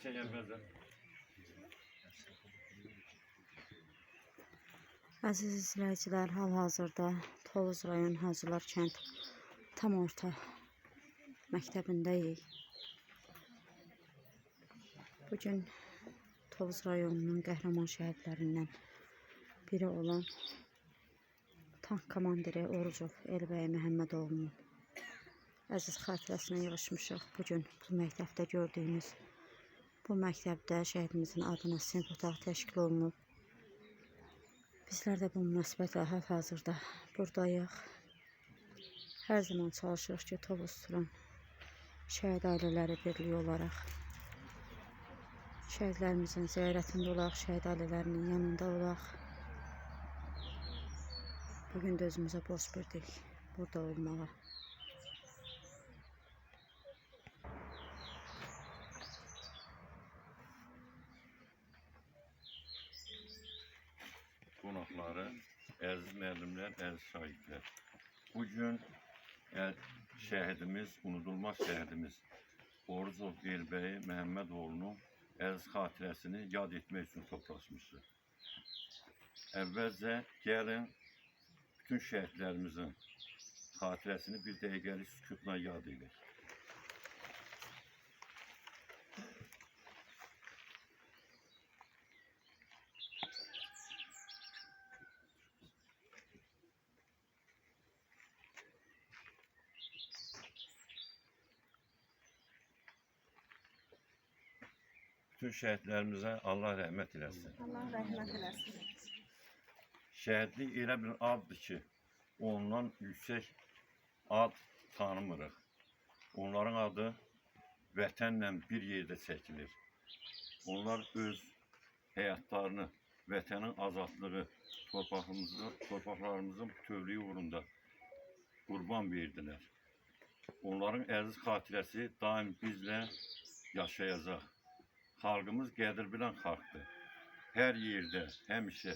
Çek Əvvəlcə. Əziz izləyicilər, hal-hazırda Tovuz rayon Hacılar kənd tam orta məktəbindəyik. Bugün Tovuz rayonunun qəhrəman şəhidlərindən biri olan tank komandiri Orucov Elbəy Məhəmmədoğlu'nun əziz xatirəsinə yığışmışıq. Bugün bu məktəbdə gördüyümüz bu məktəbdə şəhidimizin adına sinif otağı təşkil olunub. Bizlər də bu münasibətlə hal-hazırda buradayıq. Hər zaman çalışırıq ki, Tovuz turan şəhid ailələri birliyi olaraq şəhidlərimizin ziyarətində olaq, şəhid ailələrinin yanında olaq. Bugün də özümüzə borc bildik burada olmağa. Qonaqları, əziz müəllimlər, əziz şahidlər. Bugün şəhidimiz, unudulmaz şəhidimiz Orucov Elbəy Məhəmmədoğlu'nun əziz xatirəsini yad etmək üçün toplaşmışıq. Əvvəlcə gəlin bütün şəhidlərimizin xatirəsini bir dəqiqəlik sükutla yad edək. Bütün şəhidlərimizə Allah rəhmət eləsin. Allah rəhmət eləsin. Şəhidlik elə bir addır ki, ondan yüksək ad tanımırıq. Onların adı vətənlə bir yerdə çəkilir. Onlar öz həyatlarını, vətənin azadlığı, torpaqlarımızın bütövlüyü uğrunda qurban verdilər. Onların əziz xatirəsi daim bizlə yaşayacaq. Xalqımız qədir bilən xalqdır. Hər yerdə, həmişə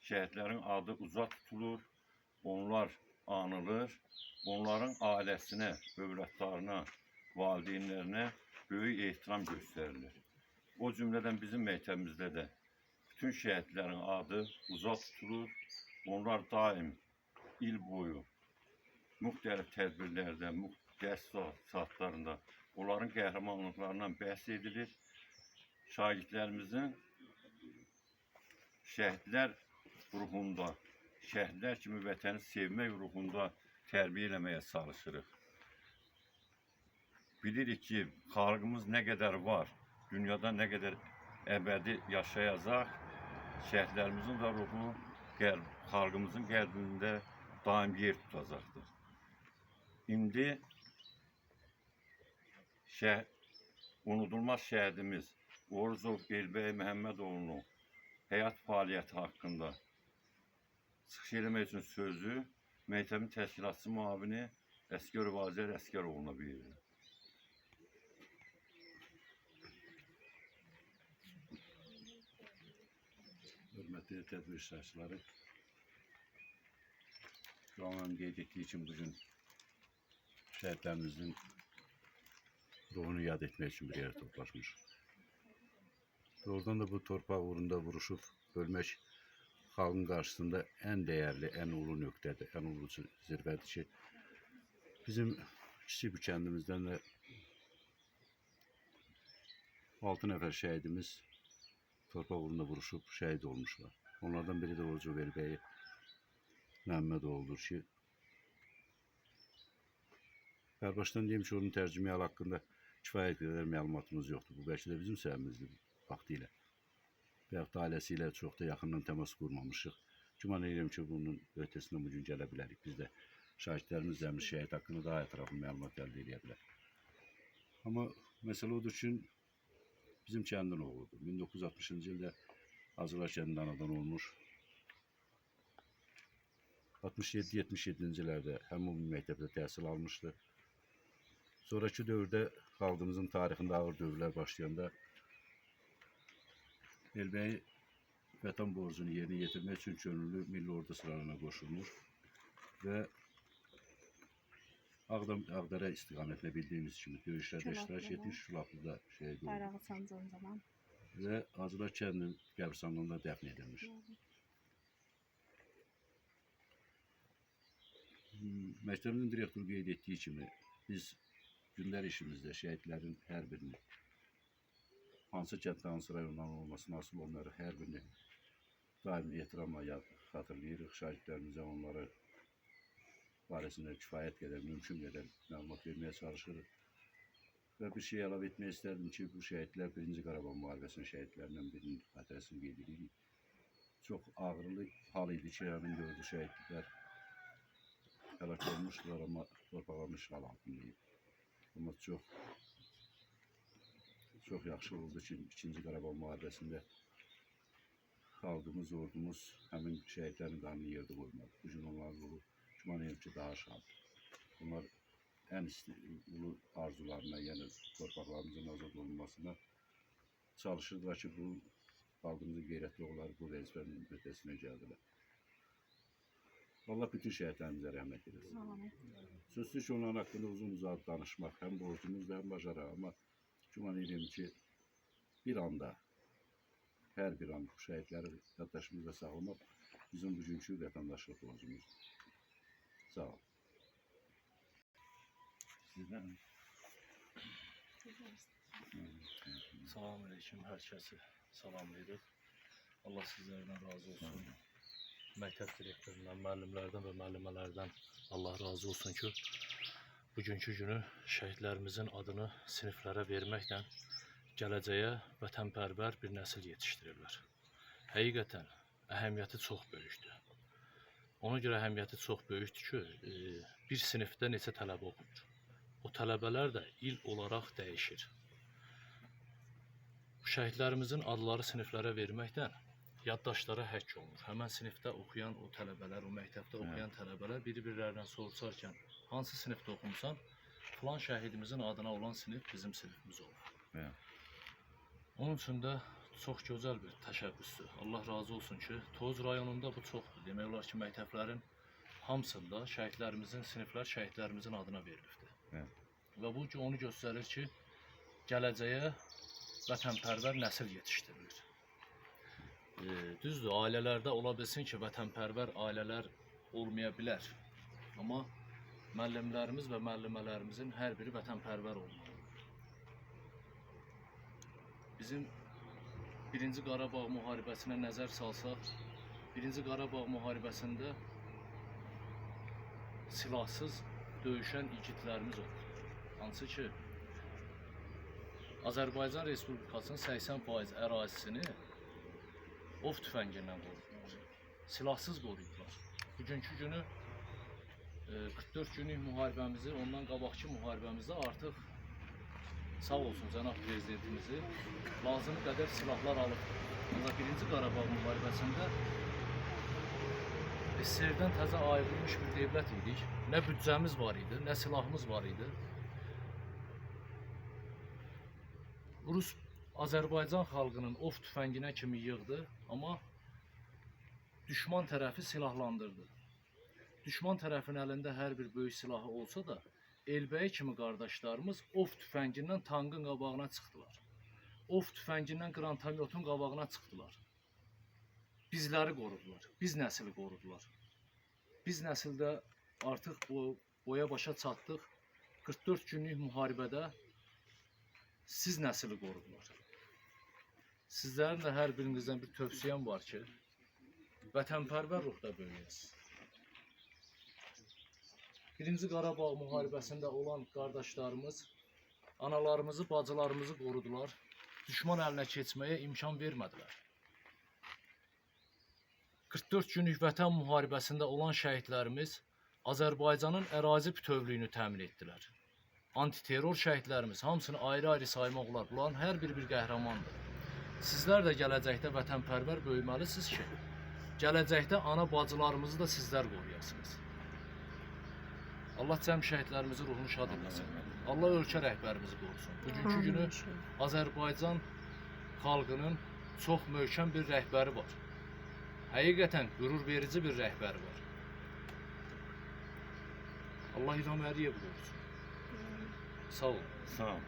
şəhidlərin adı uzaq tutulur, onlar anılır, onların ailəsinə, övladlarına, valideynlərinə böyük ehtiram göstərilir. O cümlədən bizim məktəbimizdə də bütün şəhidlərin adı uzaq tutulur, onlar daim il boyu müxtəlif tədbirlərdə, dərs saatlarında onların qəhrəmanlıqlarından bəhs edilir. Şahidlərimizin şəhidlər ruhunda, şəhidlər kimi vətəni sevmək ruhunda tərbiyə eləməyə çalışırıq. Bilirik ki, xalqımız nə qədər var, dünyada nə qədər əbədi yaşayacaq, şəhidlərimizin də ruhu xalqımızın qəlbində daim yer tutacaqdır. İndi unudulmaz şəhidimiz Orucov Elbəy Məhəmmədoğlu'nun həyat fəaliyyəti haqqında çıxış eləmək üçün sözü məktəbin təşkilatçı müavini Əsgərov Azər Əsgəroğlu'na verir. Hörmətli tədbir iştirakçıları, Qur'anın qeyd etdiyi için bugün şəhidlərimizin ruhunu yad etmək üçün bir yerə toplaşmış. Doğrudan da bu torpaq uğrunda vuruşub ölmək xalqın qarşısında ən dəyərli, ən ulu nöqtədir, ən ulu zirvədir ki, bizim kiçik bu kəndimizdən də 6 nəfər şəhidimiz torpaq uğrunda vuruşub şəhid olmuşlar. Onlardan biri də Orucov Elbəy Məhəmmədoğlu'dur ki, başdan deyim ki, onun tərcüməyi haqqında kifayət qədər məlumatımız yoxdur. Bu bəlkə də bizim səhvimizdir vaxtilə. Və yaxud da ailəsi ilə çox da yaxından təmas qurmamışıq. Güman edirəm ki, bunun ötəsindən bugün gələ bilərik. Biz də şahidlərimiz zəmli şəhid haqqında daha ətraflı məlumat əldə edə bilərik. Amma məsələ odur ki, bizim kəndin oğludur. 1960-cı ildə Hacılar kəndində anadan olmuş. 67-77-ci illərdə həmin məktəbdə təhsil almışdı. Sonraki dövrdə xalqımızın tarixində ağır dövrlər başlayanda Elbəy vətən borcunu yerinə yetirmək üçün könüllü milli ordu sıralarına qoşulmuş və Ağdərə istiqamətində bildiyimiz kimi döyüşlərdə iştirak Şulaplıda. etmiş, Şulaplıda şəhid oldu Bayrağı sancılan zaman. və Hacılar kəndinin qəbirstanlığında dəfn edilmiş. Məktəbin direktoru qeyd etdiyi kimi, biz gündəlik işimizdə şəhidlərin hər birini, hansı kənddə, hansı rayondan olmasına asılı onları hər birini daim ehtiramla xatırlayırıq. Şəhidlərimizə onları barəsində kifayət qədər, mümkün qədər məlumat verməyə çalışırıq. Və bir şey əlavə etmək istərdim ki, bu şəhidlər 1-ci Qarabağ müharibəsinin şəhidlərindən birinin xatirəsini qeyd edirik. Çox ağırlı hal idi ki, həmin gördü şəhidlər həlak olmuşdular, amma torpaqların işğal altındaydı. Amma çox yaxşı oldu ki, 2-ci Qarabağ müharibəsində xalqımız, ordumuz həmin şəhidlərin qanını yerdə qoymadı. Bugün onların ruhu güman edirəm ki, daha şaddır. Onlar ən ulu arzularına, yəni torpaqlarımızın azad olunmasına çalışırdılar ki, bu xalqımızın qeyrətli oğulları bu vəzifənin öhdəsinə gəldilər. Allah bütün şəhidlərimizə rəhmət edilsin. Sözsüz ki, onların haqqında uzun-uzadı danışmaq həm borcumuzdur, həm bacaraq. Amma güman edirəm ki, bir anda, hər bir an şəhidləri yaddaşımızda saxlamaq bizim bugünkü vətəndaşlıq borcumuzdur. Sağ ol. Sizdən? Salamünaleyküm, hər kəsi salamlayırıq. Allah sizlərdən razı olsun. Məktəb direktorundan, müəllimlərdən və müəllimələrdən Allah razı olsun ki, bugünkü günü şəhidlərimizin adını siniflərə verməklə gələcəyə vətənpərvər bir nəsil yetişdirirlər. Həqiqətən əhəmiyyəti çox böyükdür. Ona görə əhəmiyyəti çox böyükdür ki, bir sinifdə neçə tələbə oxuyur. O tələbələr də il olaraq dəyişir. Şəhidlərimizin adları siniflərə verməklə yaddaşlara həkk olunur. Həmən sinifdə oxuyan o tələbələr, o məktəbdə oxuyan tələbələr bir-birlərindən soruşarkən hansı sinifdə oxumusan, filan şəhidimizin adına olan sinif bizim sinifimiz olur. Onun üçün də çox gözəl bir təşəbbüsdür. Allah razı olsun ki, Tovuz rayonunda bu çoxdur. Demək olar ki, məktəblərin hamısında şəhidlərimizin, siniflər şəhidlərimizin adına verilibdir. Və bu onu göstərir ki, gələcəyə vətənpərvər nəsil yetişdirilir. Düzdür, ailələrdə ola bilsin ki, vətənpərvər ailələr olmaya bilər. Amma müəllimlərimiz və müəllimələrimizin hər biri vətənpərvər olmalıdır. Bizim 1-ci Qarabağ müharibəsinə nəzər salsaq, 1-ci Qarabağ müharibəsində silahsız döyüşən igidlərimiz olur. Hansı ki, Azərbaycan Respublikasının 80% ərazisini ov tüfəngindən qoruyublar. Silahsız qoruyublar. Bugünkü günü 44 günlük müharibəmizi, ondan qabaqki müharibəmizdə artıq sağ olsun cənab prezidentimizi lazımi qədər silahlar alıb. Ancaq 1-ci Qarabağ müharibəsində SSR-dən təzə ayrılmış bir dövlət idik. Nə büdcəmiz var idi, nə silahımız var idi. Rus Azərbaycan xalqının ov tüfənginə kimi yığdı, amma düşman tərəfi silahlandırdı. Düşman tərəfin əlində hər bir böyük silahı olsa da, Elbəyi kimi qardaşlarımız ov tüfəngindən tankın qabağına çıxdılar. Ov tüfəngindən qrantamyotun qabağına çıxdılar. Bizləri qorudular, biz nəsli qorudular. Biz nəsildə artıq boya başa çatdıq. 44 günlük müharibədə siz nəsli qorudular. Sizlərin də hər birinizdən bir tövsiyəm var ki, vətənpərvər ruhda böyüyəsiniz. 1-ci Qarabağ müharibəsində olan qardaşlarımız analarımızı, bacılarımızı qorudular. Düşman əlinə keçməyə imkan vermədilər. 44 günlük vətən müharibəsində olan şəhidlərimiz Azərbaycanın ərazi bütövlüyünü təmin etdilər. Antiterror şəhidlərimiz, hamısını ayrı-ayrı saymaq olar. Bunların hər biri bir qəhrəmandır. Sizlər də gələcəkdə vətənpərvər böyüməlisiniz ki, gələcəkdə ana bacılarımızı da sizlər qoruyasınız. Allah cəm şəhidlərimizin ruhunu şad etsin. Allah ölkə rəhbərimizi qorusun. Bugünkü günü Azərbaycan xalqının çox möhkəm bir rəhbəri var. Həqiqətən qürur verici bir rəhbəri var. Allah İlham Əliyev qorusun. Sağ ol. Sağ ol.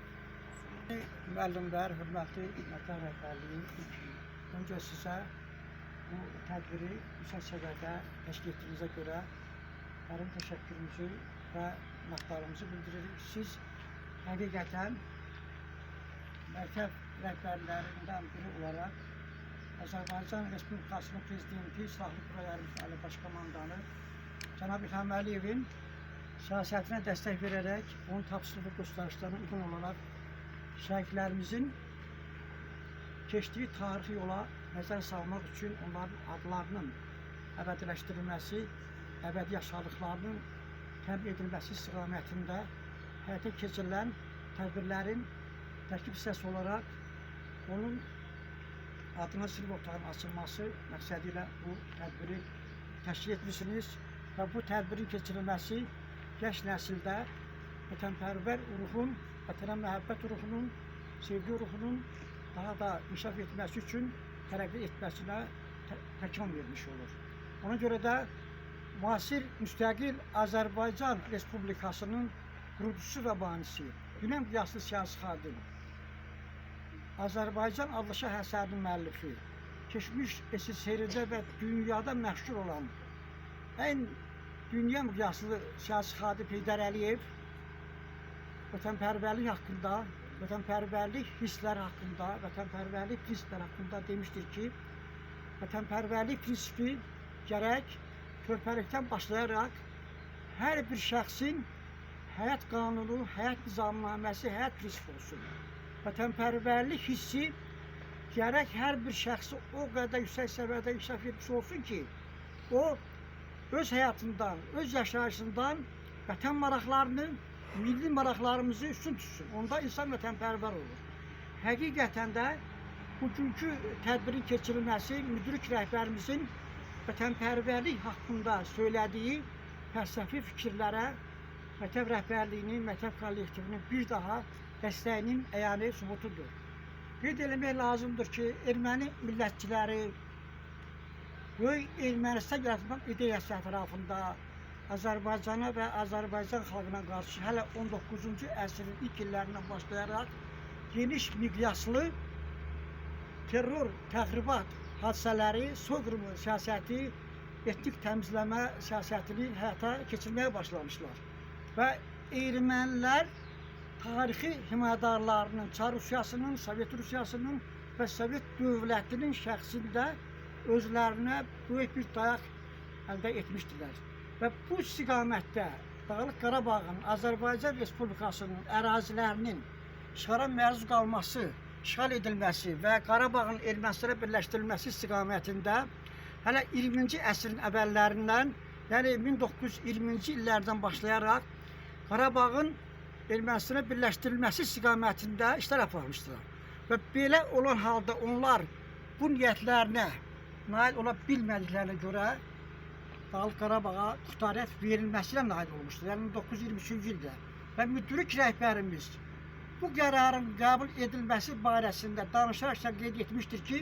Müəllimlər, hörmətli məktəb rəhbərliyi, öncə sizə bu tədbiri yüksək səviyyədə təşkil etdiyinizə görə dərin təşəkkürümüzü və minnətdarlığımızı bildiririk. Siz həqiqətən məktəb rəhbərlərindən biri olaraq Azərbaycan Respublikasının Prezidenti Silahlı Qüvvələrimiz Ali Baş Komandanı Cənab İlham Əliyevin siyasətinə dəstək verərək onun tapşırığı göstərişlərinə uyğun olaraq şəhidlərimizin keçdiyi tarixi yola nəzər salmaq üçün onların adlarının əbədiləşdirilməsi, əbədi yaşadıqlarının təmin edilməsi istiqamətində həyata keçirilən tədbirlərin tərkib hissəsi olaraq onun adına silv otağının açılması məqsədi ilə bu tədbiri təşkil etmişsiniz və bu tədbirin keçirilməsi genç nəsildə vətənpərvər ruhun, vətənə məhəbbət ruhunun, sevgi ruhunun daha da inkişaf etməsi üçün tərəqqi etməsinə təkan vermiş olur. Ona görə də müasir müstəqil Azərbaycan Respublikasının qurucusu və banisi, dünəm qiyaslı siyasi xadim, Azərbaycan adlı şah əsərinin müəllifi, keçmiş SSRİ-də və dünyada məşhur olan ən dünya miqyaslı siyasi xadim Heydər Əliyev vətənpərvərlik haqqında, vətənpərvərlik hissləri haqqında, vətənpərvərlik prinsipləri haqqında demişdir ki, vətənpərvərlik prinsipi gərək körpəlikdən başlayaraq hər bir şəxsin həyat qanunu, həyat nizamnaməsi, həyat prinsipi olsun. Vətənpərvərlik hissi gərək hər bir şəxsi o qədər yüksək səviyyədə inkişaf etmiş olsun ki, o öz həyatından, öz yaşayışından vətən maraqlarını, milli maraqlarımızı üstün tutsun. Onda insan vətənpərvər olur. Həqiqətən də bugünkü tədbirin keçirilməsi müdrik rəhbərimizin vətənpərvərlik haqqında söylədiyi fəlsəfi fikirlərə məktəb rəhbərliyinin, məktəb kollektivinin bir daha dəstəyinin əyani sübutudur. Qeyd eləmək lazımdır ki, erməni millətçiləri böyük Ermənistan yaratmaq ideyası ətrafında Azərbaycana və Azərbaycan xalqına qarşı hələ 19-cu əsrin ilk illərindən başlayaraq geniş miqyaslı terror, təxribat hadisələri, soyqırım siyasəti, etnik təmizləmə siyasətini həyata keçirməyə başlamışlar. Və ermənilər tarixi himayədarlarının, Çar Rusiyasının, Sovet Rusiyasının və Sovet dövlətinin şəxsində özlərinə böyük bir dayaq əldə etmişdilər. Və bu istiqamətdə Dağlıq Qarabağın Azərbaycan Respublikasının ərazilərinin işğala məruz qalması, işğal edilməsi və Qarabağın Ermənistana birləşdirilməsi istiqamətində hələ 20-ci əsrin əvvəllərindən, yəni 1920-ci illərdən başlayaraq Qarabağın Ermənistana birləşdirilməsi istiqamətində işlər aparmışdılar. Və belə olan halda onlar bu niyyətlərinə nail ola bilmədiklərinə görə Dağlıq Qarabağa muxtariyyət verilməsinə nail olmuşdur. Yəni 1923-cü ildə. Və müdrik rəhbərimiz bu qərarın qəbul edilməsi barəsində danışaraq qeyd etmişdir ki,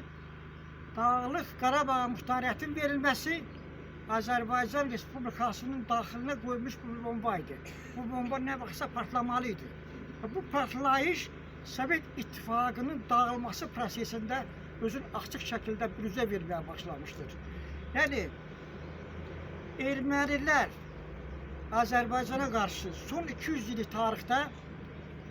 Dağlıq Qarabağa muxtariyyətin verilməsi Azərbaycan Respublikasının daxilinə qoyulmuş bir bomba idi. Bu bomba nə vaxtsa partlamalı idi. Və bu partlayış Sovet İttifaqının dağılması prosesində özünü açıq şəkildə bürüzə verməyə başlamışdır. Yəni, ermənilər Azərbaycana qarşı son 200 illik tarixdə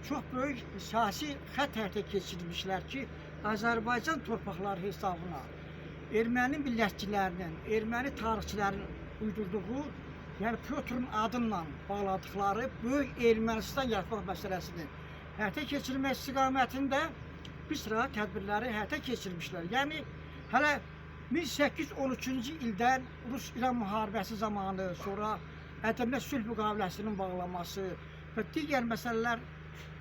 çox böyük siyasi xətt həyata keçirmişlər ki, Azərbaycan torpaqları hesabına erməni millətçilərinin, erməni tarixçilərinin uydurduğu, yəni Pyotrun adıyla bağladıqları böyük Ermənistan yaratmaq məsələsini həyata keçirmək istiqamətində bir sıra tədbirləri həyata keçirmişlər. Yəni, hələ 1813-cü ildən Rus-İran müharibəsi zamanı, sonra Ədəmlə sülh müqaviləsinin bağlanması və digər məsələlər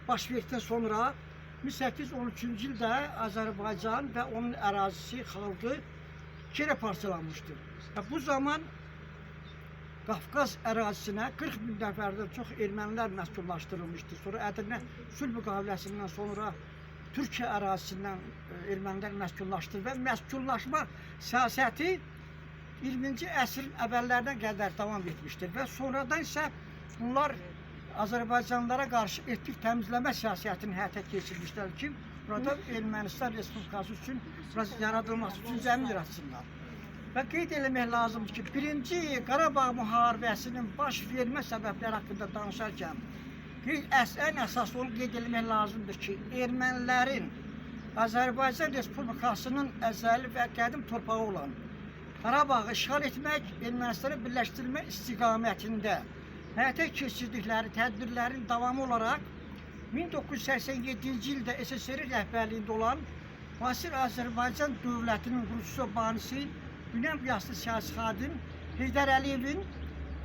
baş verdikdən sonra 1813-cü ildə Azərbaycan və onun ərazisi, xalqı ikiyə parçalanmışdır. Və bu zaman Qafqaz ərazisinə 40 min nəfərdən çox ermənilər məskunlaşdırılmışdır. Sonra Ədəmlə sülh müqaviləsindən sonra Türkiyə ərazisindən ermənilər məskunlaşdır və məskunlaşma siyasəti 20-ci əsrin əvvəllərinə qədər davam etmişdir və sonradan isə bunlar Azərbaycanlılara qarşı etnik təmizləmə siyasətini həyata keçirmişlər ki, burada Ermənistan Respublikası üçün yaradılması üçün zəmin yaratsınlar. Və qeyd eləmək lazımdır ki, 1-ci Qarabağ müharibəsinin baş vermə səbəbləri haqqında danışarkən ən əsas onu qeyd eləmək lazımdır ki, ermənilərin Azərbaycan Respublikasının əzəli və qədim torpağı olan Qarabağı işğal etmək, Ermənistanı birləşdirmək istiqamətində həyata keçirdikləri tədbirlərin davamı olaraq 1987-ci ildə SSR rəhbərliyində olan müasir Azərbaycan dövlətinin qurucusu banisi Dünən Qiyaslı siyasi xadim Heydər Əliyevin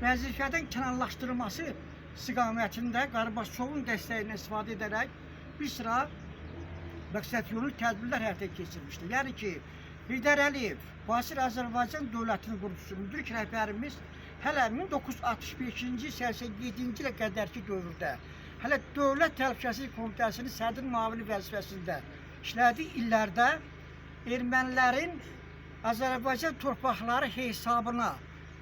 vəzifədən kənarlaşdırılması istiqamətində Qarbaçovun dəstəyindən istifadə edərək bir sıra məqsədyönlü tədbirlər həyata keçirmişdir. Yəni ki, Heydər Əliyev, müasir Azərbaycan dövlətinin qurucusu, müdrik rəhbərimiz hələ 1965-ci, 87-ci ilə qədərki dövrdə hələ Dövlət Təhlükəsizlik Komitəsinin sədr müavini vəzifəsində işlədiyi illərdə ermənilərin Azərbaycan torpaqları hesabına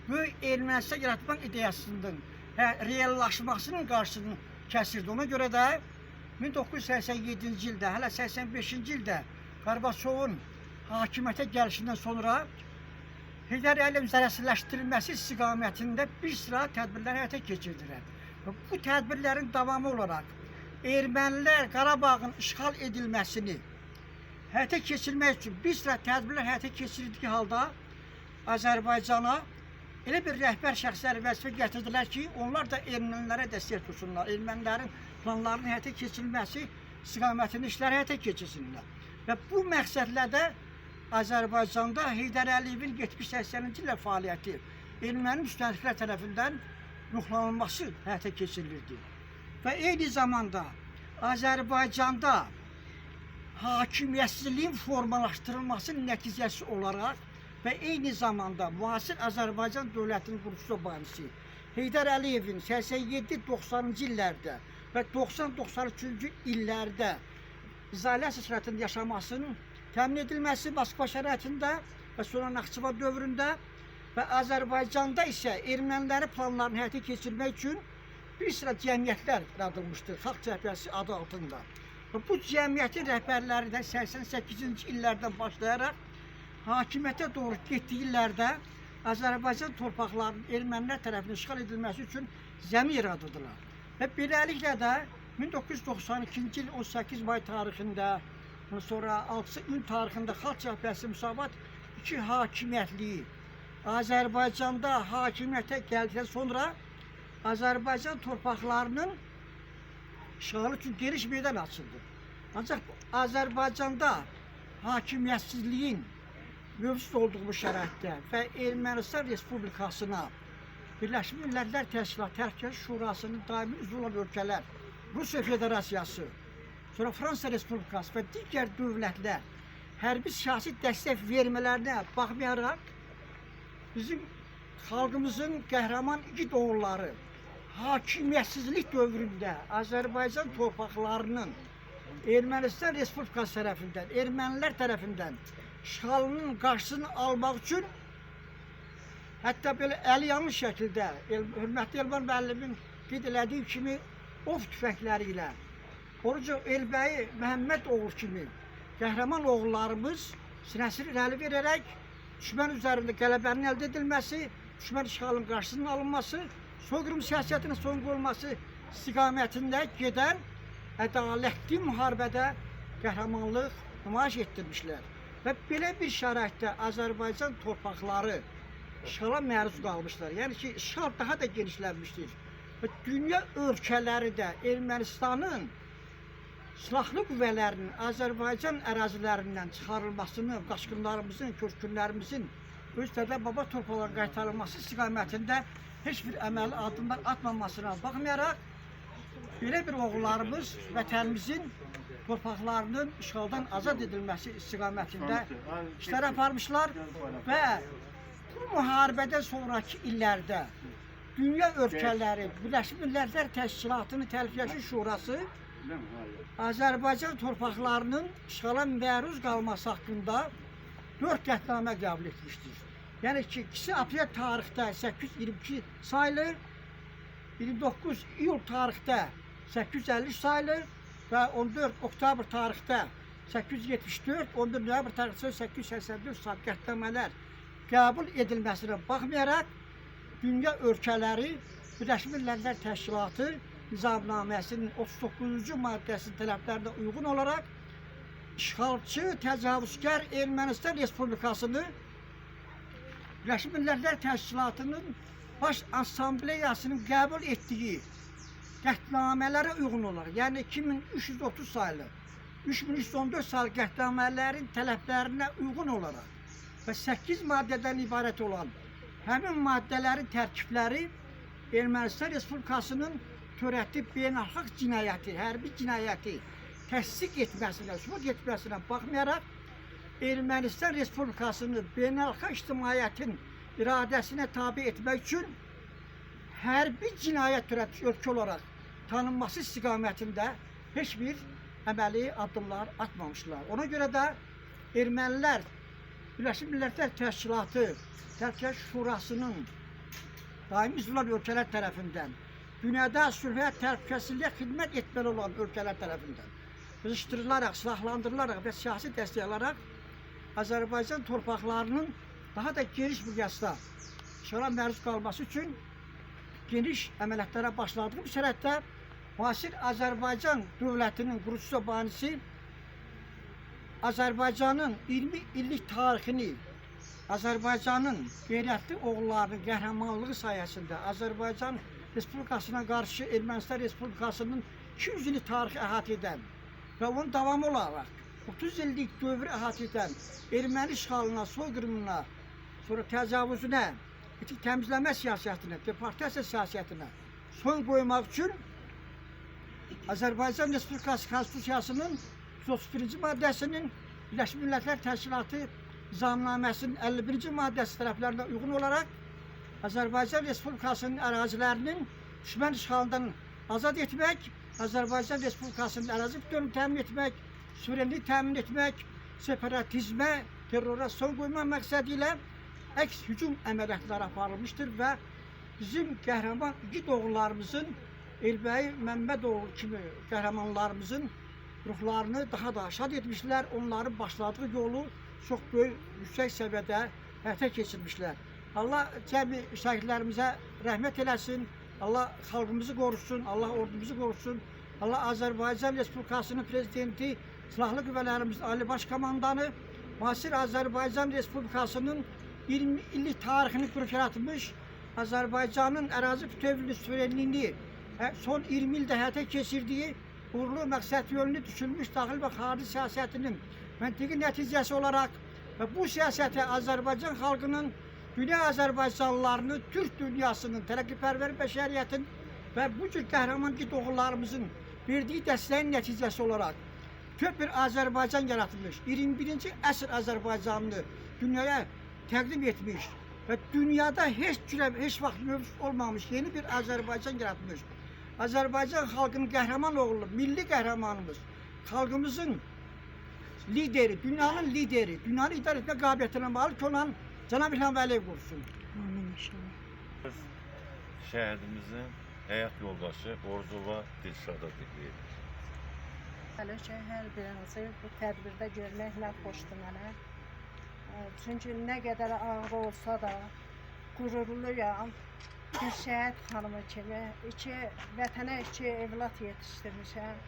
böyük Ermənistan yaratmaq ideyasının reallaşmasının qarşısını kəsirdi. Ona görə də 1987-ci ildə, hələ 85-ci ildə Qarbaçovun hakimiyyətə gəlişindən sonra Heydər Əliyevin zərərsizləşdirilməsi istiqamətində bir sıra tədbirlər həyata keçirdilər. Bu tədbirlərin davamı olaraq ermənilər Qarabağın işğal edilməsini həyata keçirmək üçün bir sıra tədbirlər həyata keçirdiyi halda Azərbaycana elə bir rəhbər şəxsləri vəzifə gətirdilər ki, onlar da ermənilərə dəstək tutsunlar, ermənilərin planlarının həyata keçirilməsi istiqamətində işlər həyata keçirsinlər. Və bu məqsədlə də Azərbaycanda Heydər Əliyevin 70-80-ci illər fəaliyyəti erməni müstəmləkələr tərəfindən ruhlanılması həyata keçirilirdi. Və eyni zamanda Azərbaycanda hakimiyyətsizliyin formalaşdırılmasının nəticəsi olaraq və eyni zamanda müasir Azərbaycan dövlətinin qurucusu banisi Heydər Əliyevin 87-90-cı illərdə və 90-93-cü illərdə izolyasiya şəraitində yaşamasının təmin edilməsi Moskva şəraitində və sonra Naxçıvan dövründə və Azərbaycanda isə erməniləri planlarını həyata keçirmək üçün bir sıra cəmiyyətlər yaradılmışdır, Xalq Cəbhəsi adı altında. Və bu cəmiyyətin rəhbərləri də 88-ci illərdən başlayaraq hakimiyyətə doğru getdiyi illərdə Azərbaycan torpaqlarının ermənilər tərəfindən işğal edilməsi üçün zəmin yaradıldılar. Və beləliklə də 1992-ci il 18 may tarixində, sonra 6 iyun tarixində Xalq Cəbhəsi Müsavat iki hakimiyyətliyi Azərbaycanda hakimiyyətə gəldikdən sonra Azərbaycan torpaqlarının işğalı üçün geniş meydan açıldı. Ancaq Azərbaycanda hakimiyyətsizliyin mövcud olduğu şəraitdə və Ermənistan Respublikasına Birləşmiş Millətlər Təşkilatı Təhlükəsizlik Şurasının daimi üzvü olan ölkələr, Rusiya Federasiyası, sonra Fransa Respublikası və digər dövlətlər hərbi siyasi dəstək vermələrinə baxmayaraq bizim xalqımızın qəhrəman igid oğulları hakimiyyətsizlik dövründə Azərbaycan torpaqlarının Ermənistan Respublikası tərəfindən, ermənilər tərəfindən işğalının qarşısını almaq üçün hətta belə əli yanlış şəkildə hörmətli Elvan müəllimin qeyd elədiyi kimi ov tüfəkləri ilə Orucu Elbəyi Məhəmməd oğul kimi qəhrəman oğullarımız sinəsini irəli verərək düşmən üzərində qələbənin əldə edilməsi, düşmən işğalının qarşısının alınması, soyqırım siyasətinin son qoyulması istiqamətində gedən ədalətli müharibədə qəhrəmanlıq nümayiş etdirmişlər. Və belə bir şəraitdə Azərbaycan torpaqları işğala məruz qalmışlar. Yəni ki, işğal daha da genişlənmişdir. Və dünya ölkələri də Ermənistanın silahlı qüvvələrinin Azərbaycan ərazilərindən çıxarılmasını, qaçqınlarımızın, köçkünlərimizin öz dədə-baba torpaqlarına qaytarılması istiqamətində heç bir əməli addımlar atmamasına baxmayaraq, belə bir oğullarımız vətənimizin torpaqlarının işğaldan azad edilməsi istiqamətində işlər aparmışlar və bu müharibədən sonraki illərdə dünya ölkələri, Birləşmiş Millətlər Təşkilatının Təhlükəsizlik Şurası Azərbaycan torpaqlarının işğala məruz qalması haqqında 4 qətnamə qəbul etmişdir. Yəni ki, 2 aprel tarixdə 822 sayılı 29 iyul tarixdə 850 sayılı və 14 oktyabr tarixdə 874, 14 noyabr tarixdə 884 saylı qətnamələr qəbul edilməsinə baxmayaraq, dünya ölkələri Birləşmiş Millətlər Təşkilatı nizamnaməsinin 39-cu maddəsinin tələblərinə uyğun olaraq işğalçı, təcavüzkar Ermənistan Respublikasını Birləşmiş Millətlər Təşkilatının Baş Assambleyasının qəbul etdiyi qətnamələrə uyğun olaraq, yəni 2330 sayılı, 3314 sayılı qətnamələrin tələblərinə uyğun olaraq və 8 maddədən ibarət olan həmin maddələrin tərkibləri Ermənistan Respublikasının törətdiyi beynəlxalq cinayəti, hərbi cinayəti təsdiq etməsinə, sübut etməsinə baxmayaraq, Ermənistan Respublikasını beynəlxalq ictimaiyyətin iradəsinə tabi etmək üçün hərbi cinayət törətmiş ölkə olaraq tanınması istiqamətində heç bir əməli addımlar atmamışlar. Ona görə də ermənilər Birləşmiş Millətlər Təşkilatı Təhlükəsizlik Şurasının daimi üzv olan ölkələr tərəfindən dünyada sülhə, təhlükəsizliyə xidmət etməli olan ölkələr tərəfindən qızışdırılaraq, silahlandırılaraq və siyasi dəstək alaraq Azərbaycan torpaqlarının daha da geniş miqyasda işğala məruz qalması üçün geniş əməliyyatlara başladığı bu sərhəddə müasir Azərbaycan dövlətinin qurucusu banisi Azərbaycanın 20 illik tarixini, Azərbaycanın qeyrətli oğullarının qəhrəmanlığı sayəsində Azərbaycan Respublikasına qarşı Ermənistan Respublikasının 200 illik tarixi əhatə edən və onun davamı olaraq 30 illik dövrü əhatə edən erməni işğalına, soyqırımına, sonra təcavüzünə, etik təmizləmə siyasətinə, deportasiya siyasətinə son qoymaq üçün Azərbaycan Respublikası Konstitusiyasının 131-ci maddəsinin Birləşmiş Millətlər Təşkilatı nizamnaməsinin 51-ci maddəsi tərəflərinə uyğun olaraq Azərbaycan Respublikasının ərazilərinin düşmən işğalından azad etmək, Azərbaycan Respublikasının ərazi bütövlüyünü təmin etmək, suverenliyi təmin etmək, separatizmə, terrora son qoyma məqsədi ilə əks hücum əməliyyatları aparılmışdır və bizim qəhrəman igid oğullarımızın, Elbəyi Məmmədoğlu kimi qəhrəmanlarımızın ruhlarını daha da şad etmişlər, onların başladığı yolu çox böyük, yüksək səviyyədə həyata keçirmişlər. Allah cəmi şəhidlərimizə rəhmət eləsin, Allah xalqımızı qorusun, Allah ordumuzu qorusun, Allah Azərbaycan Respublikasının prezidenti, silahlı qüvvələrimizin Ali Baş Komandanı, müasir Azərbaycan Respublikasının 20 illik tarixini qurub yaratmış, Azərbaycanın ərazi bütövlüyünü, suverenliyini son 20 ildə həyata keçirdiyi uğurlu məqsəd yolunu düşünmüş daxil və xarici siyasətinin məntiqi nəticəsi olaraq və bu siyasətə Azərbaycan xalqının, dünya Azərbaycanlılarını, Türk dünyasının, tərəqqipərvər bəşəriyyətin və bu cür qəhrəman igid oğullarımızın verdiyi dəstəyin nəticəsi olaraq tök bir Azərbaycan yaratılmış, 21-ci əsr Azərbaycanını dünyaya təqdim etmiş və dünyada heç vaxt mövcud olmamış yeni bir Azərbaycan yaratmış. Azərbaycan xalqının qəhrəman oğlu, milli qəhrəmanımız, xalqımızın lideri, dünyanın lideri, dünyanı idarə etmə qabiliyyətinə malik olan Cənab İlham Əliyev qursun. Amin inşallah. Şəhidimizin həyat yoldaşı Orzova Dilşada deyir. Hələ ki, hər birinizi bu tədbirdə görməklə xoşdur mənə. Çünki nə qədər ağır olsa da qürurluyam. Bir şəhid xanımı kimi vətənə iki evlat yetişdirmişəm.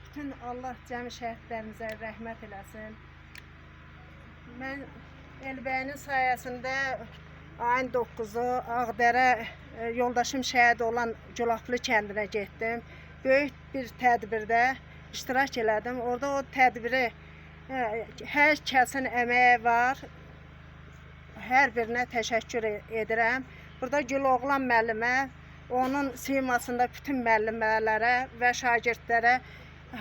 Bütün Allah cəmi şəhidlərimizə rəhmət eləsin. Mən Elbəyinin sayəsində ayın 9-u Ağdərə yoldaşım şəhid olan Culaqlı kəndinə getdim. Böyük bir tədbirdə iştirak elədim. Orada o tədbiri hər kəsin əməyi var. Hər birinə təşəkkür edirəm. Burada Güloğlan müəllimə, onun simasında bütün müəllimələrə və şagirdlərə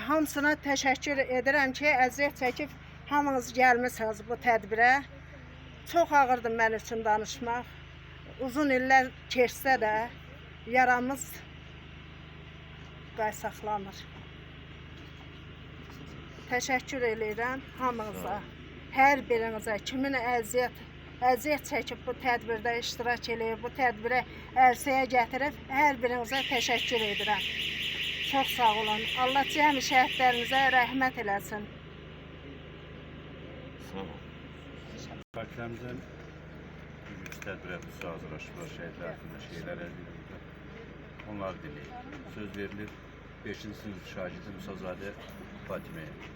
hamısına təşəkkür edirəm ki, əziyyət çəkib hamınız gəlmisiniz bu tədbirə. Çox ağırdır mən üçün danışmaq. Uzun illər keçsə də yaramız qaysaqlanır. Təşəkkür edirəm hamınıza, hər birinizə, kimin əziyyət əziyyət çəkib bu tədbirdə iştirak eləyib, bu tədbiri ərsəyə gətirib, hər birinizə təşəkkür edirəm. Çox sağ olun. Allah cəmi şəhidlərimizə rəhmət eləsin. Sağ ol. Partilərimizdən bugünkü tədbirə xüsusi hazırlaşıblar, şəhidlər haqqında şeylər əldə ediliblər. Onları dinləyək. Söz verilir 5-ci sinif şagirdi Musazadə Fatiməyə.